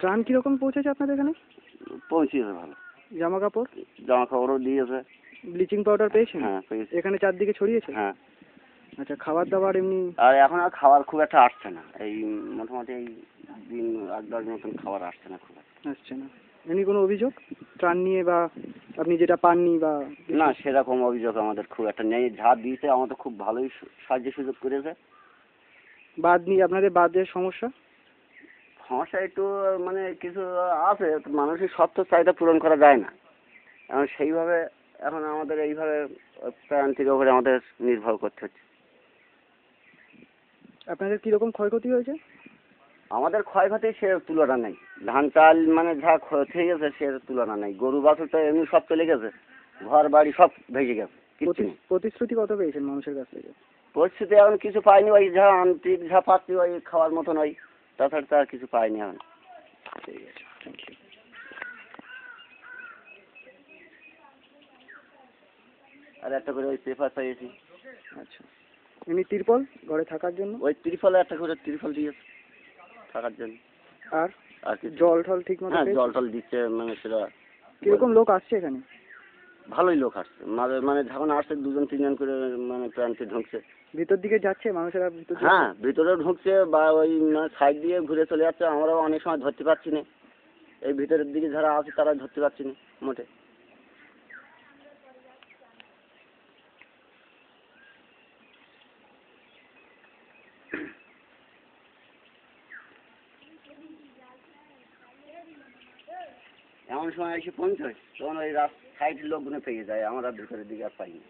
ত্রাণ কিরকম পৌঁছেছে আপনাদের এখানে? পৌঁছিয়েছে ভালো। জামা কাপড়? জামা কাপড়ও দিয়েছে। ব্লিচিং পাউডার পেয়েছেন? হ্যাঁ পেয়েছি। এখানে চারদিকে ছড়িয়েছে? হ্যাঁ। আচ্ছা, খাবার দাবার এমনি? আর এখন আর খাবার খুব একটা আসছে না, এই মোটামুটি এই দিন 8-10 মতন খাবার আসছে না খুব একটা। আসছে না। এমনি কোনো অভিযোগ ত্রাণ নিয়ে, বা আপনি যেটা পাননি বা? না, সেরকম অভিযোগ আমাদের খুব একটা নেই। যা দিয়েছে আমাদের খুব ভালোই সাহায্য সুযোগ করেছে। বাদ নিয়ে আপনাদের বাদের সমস্যা? সমস্যা একটু মানে কিছু আছে, মানুষের সব তো চাহিদা পূরণ করা যায় না। এখন সেইভাবে এখন আমাদের এইভাবে প্রান্তিক উপরে আমাদের নির্ভর করতে হচ্ছে। আপনাদের কীরকম ক্ষয়ক্ষতি হয়েছে? আমাদের ক্ষয়ক্ষতি সে তুলনা নেই। ধান চাল মানে যা ক্ষতি হয়ে গেছে সে তুলনা নেই। গরু বাছুর তো এমনি সব চলে গেছে, ঘর বাড়ি সব ভেঙে গেছে। প্রতিশ্রুতি কত পেয়েছেন মানুষের কাছ থেকে? পরিস্থিতি এখন কিছু পাইনি, ওই যা আন্তরিক যা পাচ্ছি ওই খাওয়ার মতন, ওই তাছাড়া তো আর কিছু পাইনি এখন। ঠিক আছে, থ্যাংক ইউ। আর একটা করে ওই পেপার পাইয়েছি। আচ্ছা, এমনি তিরপল ঘরে থাকার জন্য? ওই ত্রিফলে একটা করে ত্রিফল দিয়েছে থাকার জন্য। আর আর কি জল টল ঠিক মতো? হ্যাঁ, জল টল দিচ্ছে, মানে সেটা। কিরকম লোক আসছে এখানে? ভালোই লোক আসছে, মানে যখন আসছে 2-3 জন করে মানে প্রান্তে ঢুকছে। ভিতর দিকে যাচ্ছে মানুষেরা? হ্যাঁ, ভিতরেও ঢুকছে বা ওই সাইড দিয়ে ঘুরে চলে যাচ্ছে। আমরাও অনেক সময় ধরতে পারছি না, এই ভিতরের দিকে যারা আছে তারা ধরতে পারছি না মোটে। এমন সময় এসে পৌঁছয় তখন ওই সাইডের লোকগুলো পেয়ে যায়, আমরা ভিতরের দিকে আর পাইনি।